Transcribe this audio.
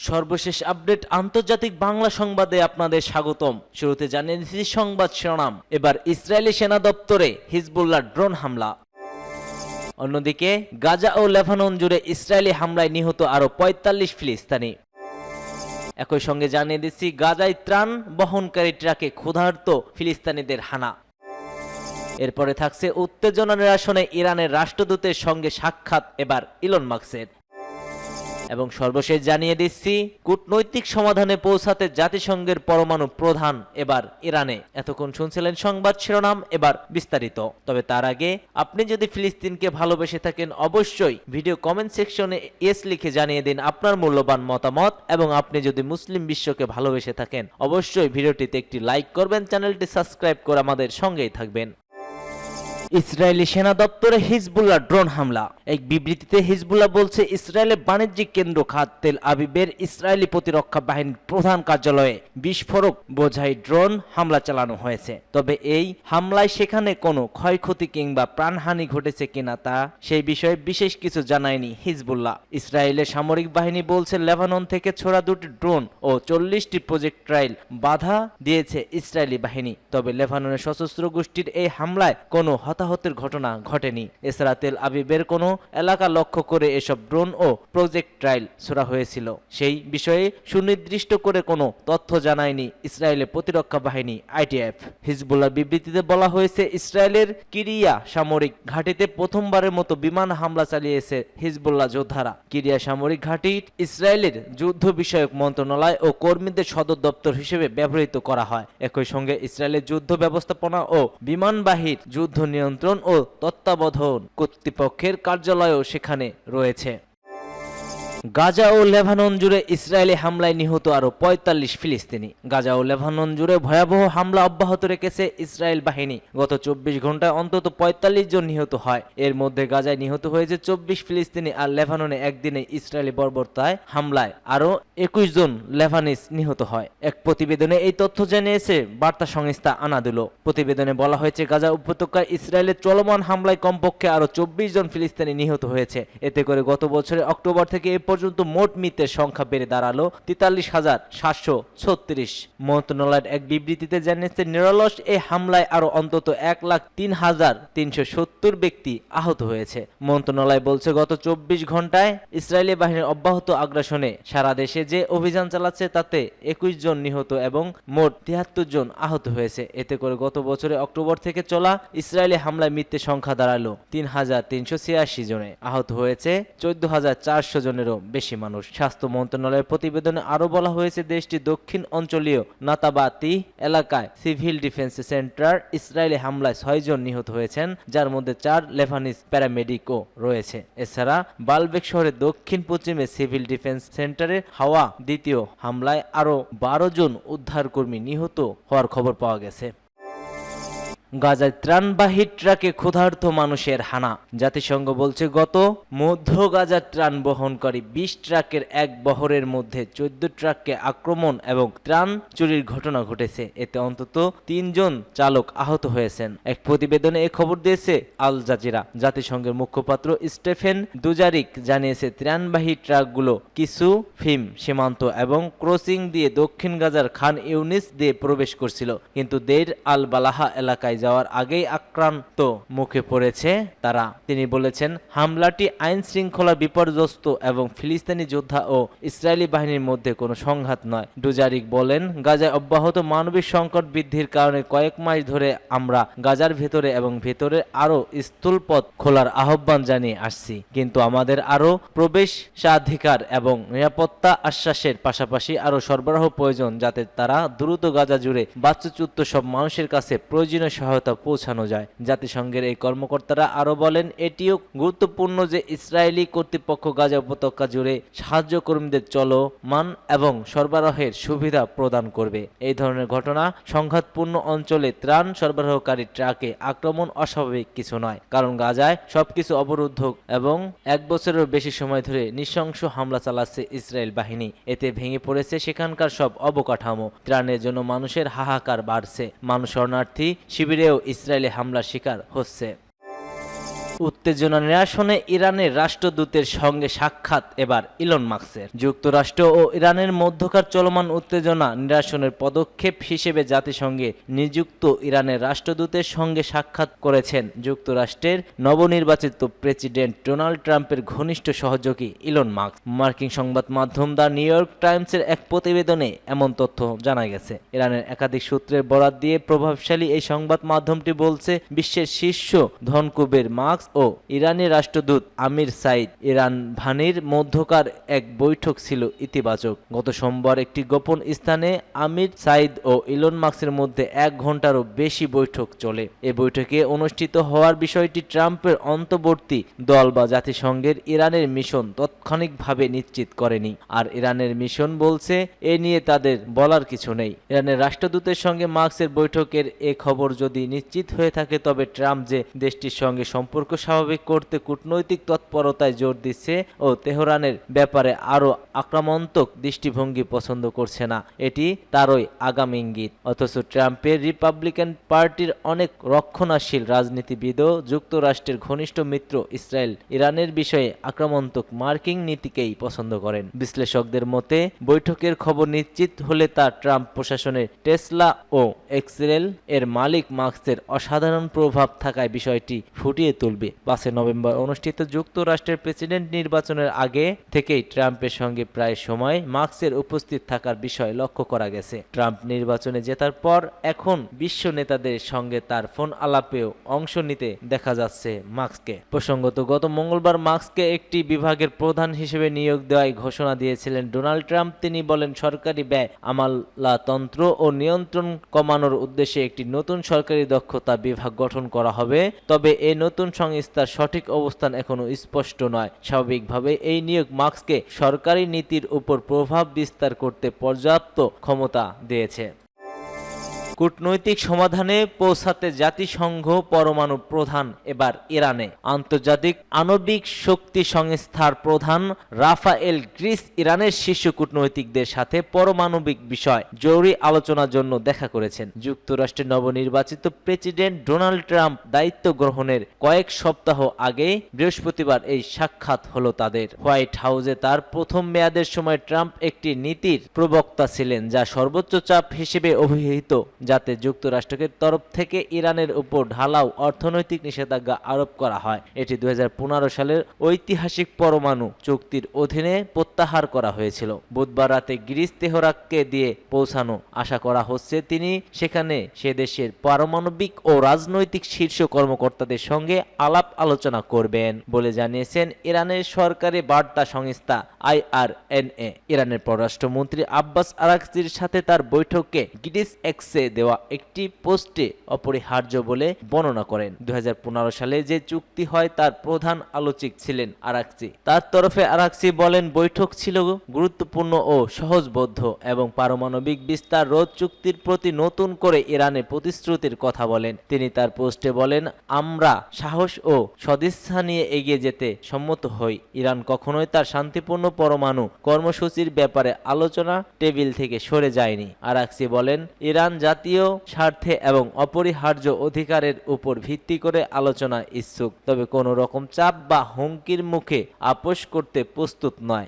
সর্বশেষ আপডেট আন্তর্জাতিক বাংলা সংবাদে আপনাদের স্বাগতম। শুরুতে জানিয়ে দিচ্ছি সংবাদ শিরোনাম। এবার ইসরায়েলি সেনা দপ্তরে হিজবুল্লাহ ড্রোন হামলা। অন্যদিকে গাজা ও লেবানন জুড়ে ইসরায়েলি হামলায় নিহত আরও ৪৫ ফিলিস্তিনি। একই সঙ্গে জানিয়ে দিচ্ছি গাজায় ত্রাণ বহনকারী ট্রাকে ক্ষুধার্ত ফিলিস্তিনিদের হানা। এরপরে থাকছে উত্তেজনা নিরসনে ইরানের রাষ্ট্রদূতের সঙ্গে সাক্ষাৎ এবার ইলন মাস্কের। এবং সর্বশেষ জানিয়ে দিচ্ছি কূটনৈতিক সমাধানে পৌঁছাতে জাতিসংঘের পরমাণু প্রধান এবার ইরানে। এতক্ষণ শুনছিলেন সংবাদ শিরোনাম, এবার বিস্তারিত। তবে তার আগে আপনি যদি ফিলিস্তিনকে ভালোবেসে থাকেন অবশ্যই ভিডিও কমেন্ট সেকশনে এস লিখে জানিয়ে দিন আপনার মূল্যবান মতামত। এবং আপনি যদি মুসলিম বিশ্বকে ভালোবেসে থাকেন অবশ্যই ভিডিওটিতে একটি লাইক করবেন, চ্যানেলটি সাবস্ক্রাইব করে আমাদের সঙ্গেই থাকবেন। ইসরায়েলি সেনা দপ্তরে হিজবুল্লাহ ড্রোন হামলা। এক বিবৃতিতে হিজবুল্লাহ বলছে ইসরায়েলের বাণিজ্যিক কেন্দ্র খাত তেল আবিবের ইসরায়েলি প্রতিরক্ষা বাহিনীর প্রধান কার্যালয়ে বিস্ফোরক বোঝাই ড্রোন হামলা চালানো হয়েছে। তবে এই হামলায় সেখানে কোনো ক্ষয়ক্ষতি কিংবা প্রাণহানি ঘটেছে কিনা তা সেই বিষয়ে বিশেষ কিছু জানায়নি হিজবুল্লাহ। ইসরায়েলের সামরিক বাহিনী বলছে লেবানন থেকে ছোড়া দুটি ড্রোন ও ৪০টি প্রজেক্টাইল বাধা দিয়েছে ইসরায়েলি বাহিনী। তবে লেবাননের সশস্ত্র গোষ্ঠীর এই হামলায় কোনো হতাহতের ঘটনা ঘটেনি। এছাড়া তেল আবিবের কোনো এলাকা লক্ষ্য করে এসব ড্রোন ও প্রজেক্টাইল ছোড়া হয়েছিল সেই বিষয়ে সুনির্দিষ্ট করে কোনো তথ্য জানায়নি ইসরায়েলের প্রতিরক্ষা বাহিনী আইডিএফ। হিজবুল্লাহ বিবৃতিতে বলা হয়েছে ইসরায়েলের কিরিয়া সামরিক ঘাঁটিতে প্রথমবারের মতো বিমান হামলা চালিয়েছে হিজবুল্লাহ যোদ্ধারা। কিরিয়া সামরিক ঘাঁটি ইসরায়েলের যুদ্ধ বিষয়ক মন্ত্রণালয় ও কর্মীদের সদর দপ্তর হিসেবে ব্যবহৃত করা হয়। একই সঙ্গে ইসরায়েলের যুদ্ধ ব্যবস্থাপনা ও বিমানবাহীর যুদ্ধ নিয়ন্ত্রণ ও তত্ত্বাবধান কর্তৃপক্ষের কার্যালয়ও সেখানে রয়েছে। গাজা ও লেবানন জুড়ে ইসরায়েলি হামলায় নিহত আরও ৪৫ ফিলিস্তিনি। গাজা ও লেবানন জুড়ে ভয়াবহ হামলা অব্যাহত রেখেছে ইসরায়েল বাহিনী। গত ২৪ ঘন্টায় অন্তত ৪৫ জন নিহত হয়। এর মধ্যে গাজায় নিহত হয়েছে ২৪ ফিলিস্তিনি আর লেবাননে একদিনে ইসরায়েলি বর্বরতায় হামলায় আরও ২১ জন লেবানিজ নিহত হয়। এক প্রতিবেদনে এই তথ্য জানিয়েছে বার্তা সংস্থা আনাদুলো। প্রতিবেদনে বলা হয়েছে গাজা উপত্যকায় ইসরায়েলের চলমান হামলায় কমপক্ষে আরও ২৪ জন ফিলিস্তিনি নিহত হয়েছে। এতে করে গত বছরের অক্টোবর থেকে পর্যন্ত মোট মৃতের সংখ্যা বেড়ে দাঁড়ালো ৪৩,৭৩৬। মন্ত্রণালয়ের এক বিবৃতিতে জানিয়েছে নিরলস এই হামলায় আরো অন্তত ১,০৩,৩৭০ ব্যক্তি আহত হয়েছে। মন্ত্রণালয় বলছে গত ২৪ ঘন্টায় ইসরায়েলি বাহিনীর অব্যাহত আগ্রাসনে সারা দেশে যে অভিযান চালাচ্ছে তাতে ২১ জন নিহত এবং মোট ৭৩ জন আহত হয়েছে। এতে করে গত বছরে অক্টোবর থেকে চলা ইসরায়েলি হামলায় মৃতের সংখ্যা দাঁড়ালো ৩,৩৮৬ জনে। আহত হয়েছে ১৪,৪০০ জনেরও বেশি মানুষ। স্বাস্থ্য মন্ত্রণালয়ের প্রতিবেদনে আরো বলা হয়েছে দেশটির দক্ষিণ অঞ্চলীয় নাতাবাতি এলাকায় সিভিল ডিফেন্স সেন্টার ইসরায়েলি হামলায় ৬ জন নিহত হয়েছেন, যার মধ্যে ৪ লেবানিজ প্যারামেডিকও রয়েছে। এছাড়া বালবেক শহরের দক্ষিণ পশ্চিমে সিভিল ডিফেন্স সেন্টারে হওয়া দ্বিতীয় হামলায় আরো ১২ জন উদ্ধারকর্মী নিহত হওয়ার খবর পাওয়া গেছে। গাজায় ত্রাণবাহী ট্রাকে ক্ষুধার্ত মানুষের হানা। জাতিসংঘ বলছে গত মধ্য গাজার ত্রাণ বহনকারী ২০ ট্রাকের এক বহরের মধ্যে ১৪ ট্রাককে আক্রমণ এবং ত্রাণ চুরির ঘটনা ঘটেছে। এতে অন্তত ৩ জন চালক আহত হয়েছেন। এক প্রতিবেদনে এ খবর দিয়েছে আল জাজিরা। জাতিসংঘের মুখপাত্র স্টেফেন দুজারিক জানিয়েছে ত্রাণবাহী ট্রাকগুলো কিছু ফিম সীমান্ত এবং ক্রসিং দিয়ে দক্ষিণ গাজার খান ইউনিস দিয়ে প্রবেশ করছিল, কিন্তু দের আল বালাহা এলাকায় যাওয়ার আগেই আক্রান্ত মুখে পড়েছে তারা। তিনি বলেছেন হামলাটি আইন শৃঙ্খলা বিপর্যস্ত এবং ফিলিস্তিনি যোদ্ধা ও ইসরায়েলি বাহিনীর মধ্যে কোনো সংঘাত নয়। ডুজারিক বলেন গাজায় অব্যাহত মানবিক সংকট বৃদ্ধির কারণে কয়েক মাস ধরে আমরা গাজার ভেতরে এবং ভেতরে আরো স্থলপথ খোলার আহ্বান জানিয়ে আসছি, কিন্তু আমাদের আরো প্রবেশাধিকার এবং নিরাপত্তা আশ্বাসের পাশাপাশি আরো সরবরাহ প্রয়োজন, যাতে তারা দ্রুত গাজা জুড়ে বাস্তুচ্যুত সব মানুষের কাছে প্রয়োজনীয় সহায়তা পৌঁছানো যায়। জাতিসংঘের এই কর্মকর্তারা আরো বলেন এটিও গুরুত্বপূর্ণ যে ইসরায়েলি কর্তৃপক্ষ গাজা উপত্যকা জুড়ে সাহায্য কর্মীদের চলমান এবং সরবরাহের সুবিধা প্রদান করবে। এই ধরনের ঘটনা সংঘাতপূর্ণ অঞ্চলে ত্রাণ সরবরাহকারী ট্রাকে আক্রমণ অস্বাভাবিক কিছু নয়, কারণ গাজায় সবকিছু অবরুদ্ধ এবং ১ বছরের বেশি সময় ধরে নৃশংস হামলা চালাচ্ছে ইসরায়েল বাহিনী। এতে ভেঙে পড়েছে সেখানকার সব অবকাঠামো। ত্রাণের জন্য মানুষের হাহাকার বাড়ছে। মানুষ শরণার্থী শিবিরেও ইসরায়েলি হামলার শিকার হচ্ছে। উত্তেজনা নিরসনে ইরানের রাষ্ট্রদূতের সঙ্গে সাক্ষাৎ এবার ইলন মাস্কের। যুক্তরাষ্ট্র ও ইরানের মধ্যকার চলমান উত্তেজনা নিরসনের পদক্ষেপ হিসেবে জাতিসংঘে নিযুক্ত ইরানের রাষ্ট্রদূতের সঙ্গে সাক্ষাৎ করেছেন যুক্তরাষ্ট্রের নবনির্বাচিত প্রেসিডেন্ট ডোনাল্ড ট্রাম্পের ঘনিষ্ঠ সহযোগী ইলন মাস্ক। মার্কিন সংবাদ মাধ্যম দ্য নিউ ইয়র্ক টাইমসের এক প্রতিবেদনে এমন তথ্য জানা গেছে। ইরানের একাধিক সূত্রের বরাত দিয়ে প্রভাবশালী এই সংবাদ মাধ্যমটি বলছে, বিশ্বের শীর্ষ ধনকুবের মাস্ক ও ইরানি রাষ্ট্রদূত আমির সাইদ ইরানভানির মধ্যকার এক বৈঠক ছিল ইতিবাচক। গত সোমবার একটি গোপন স্থানে আমির সাইদ ও ইলন মাস্কের মধ্যে 1 ঘন্টারও বেশি বৈঠক চলে। এ বৈঠকে অনুষ্ঠিত হওয়ার বিষয়টি ট্রাম্পের অন্তর্বর্তী দল বা জাতিসংঘের ইরানের মিশন তাৎক্ষণিকভাবে নিশ্চিত করেনি। আর ইরানের মিশন বলছে এ নিয়ে তাদের বলার কিছু নেই। ইরানের রাষ্ট্রদূতের সঙ্গে মাস্কের বৈঠকের এ খবর যদি নিশ্চিত হয়ে থাকে, তবে ট্রাম্প যে দেশটির সঙ্গে সম্পর্ক স্বাভাবিক করতে কূটনৈতিক তৎপরতায় জোর দিচ্ছে ও তেহরানের ব্যাপারে আরও আক্রমণাত্মক দৃষ্টিভঙ্গি পছন্দ করছে না, এটি তারই আগাম ইঙ্গিত। অথচ ট্রাম্পের রিপাবলিকান পার্টির অনেক রক্ষণশীল রাজনীতিবিদও যুক্তরাষ্ট্রের ঘনিষ্ঠ মিত্র ইসরায়েল ইরানের বিষয়ে আক্রমণাত্মক মার্কিন নীতিকেই পছন্দ করেন। বিশ্লেষকদের মতে, বৈঠকের খবর নিশ্চিত হলে তা ট্রাম্প প্রশাসনের টেসলা ও এক্সেল এর মালিক মাস্কের অসাধারণ প্রভাব থাকায় বিষয়টি ফুটিয়ে তুলবে। 5 নভেম্বর অনুষ্ঠিত যুক্তরাষ্ট্রের প্রেসিডেন্ট নির্বাচনের আগে থেকেই ট্রাম্পের সঙ্গে প্রায় সময় মাস্কের উপস্থিত থাকার বিষয় লক্ষ্য করা গেছে। ট্রাম্প নির্বাচনে জেতার পর এখন বিশ্ব নেতাদের সঙ্গে তার ফোন আলাপেও অংশ নিতে দেখা যাচ্ছে মাস্ককে। প্রসঙ্গত, গত মঙ্গলবার মাস্ককে একটি বিভাগের প্রধান হিসেবে নিয়োগ দেওয়ার ঘোষণা দিয়েছিলেন ডোনাল্ড ট্রাম্প। তিনি বলেন, সরকারি ব্যয় আমলাতন্ত্র ও নিয়ন্ত্রণ কমানোর উদ্দেশ্যে একটি নতুন সরকারি দক্ষতা বিভাগ গঠন করা হবে। তবে এই নতুন সংস্থার সঠিক অবস্থান এখনো স্পষ্ট নয়। স্বাভাবিকভাবে এই নিয়োগ মাস্ককে সরকারি নীতির উপর প্রভাব বিস্তার করতে পর্যাপ্ত ক্ষমতা দিয়েছে। কূটনৈতিক সমাধানে পৌঁছাতে জাতিসংঘ পরমাণু প্রধান এবার ইরানে। আন্তর্জাতিক আণবিক শক্তি সংস্থার প্রধান রাফায়েল গ্রিস ইরানের শীর্ষ কূটনৈতিকদের সাথে পারমাণবিক বিষয় জরুরি আলোচনার জন্য দেখা করেছেন। যুক্তরাষ্ট্রের নবনির্বাচিত প্রেসিডেন্ট ডোনাল্ড ট্রাম্প দায়িত্ব গ্রহণের কয়েক সপ্তাহ আগে বৃহস্পতিবার এই সাক্ষাৎ হলো তাদের। হোয়াইট হাউসে তার প্রথম মেয়াদের সময় ট্রাম্প একটি নীতির প্রবক্তা ছিলেন, যা সর্বোচ্চ চাপ হিসেবে অভিহিত, যাতে যুক্তরাষ্ট্রের তরফ থেকে ইরানের উপর ঢালাও অর্থনৈতিক নিষেধাজ্ঞা আরোপ করা হয়। এটি 2015 সালের ঐতিহাসিক পরমাণু চুক্তির অধীনে প্রত্যাহার করা হয়েছিল। বুধবার রাতে গ্রিস তেহরানকে দিয়ে পৌঁছানো আশা করা হচ্ছে তিনি সেখানে সে দেশের পারমাণবিক ও রাজনৈতিক শীর্ষ কর্মকর্তাদের সঙ্গে আলাপ আলোচনা করবেন বলে জানিয়েছেন ইরানের সরকারি বার্তা সংস্থা IRNA। ইরানের পররাষ্ট্রমন্ত্রী আব্বাস আরাকচির সাথে তার বৈঠককে গ্রিস এক্সে দেওয়া একটি পোস্টে অপরিহার্য বলে বর্ণনা করেন। 2015 সালে যে চুক্তি হয় তার প্রধান আলোচক ছিলেন আরাকচি। তার তরফে আরাকচি বলেন, বৈঠক ছিল গুরুত্বপূর্ণ ও সহজবোধ্য এবং পারমাণবিক বিস্তার রোধ চুক্তির প্রতি নতুন করে ইরানের প্রতিশ্রুতির কথা বলেন। তিনি তার পোস্টে বলেন, আমরা সাহস ও সদিচ্ছা নিয়ে এগিয়ে যেতে সম্মত হই। ইরান কখনোই তার শান্তিপূর্ণ পরমাণু কর্মসূচির ব্যাপারে আলোচনা টেবিল থেকে সরে যায়নি। আরাকচি বলেন, ইরান জাতীয় স্বার্থে এবং অপরিহার্য অধিকারের উপর ভিত্তি করে আলোচনা ইচ্ছুক, তবে কোনো রকম চাপ বা হুমকির মুখে আপোষ করতে প্রস্তুত নয়।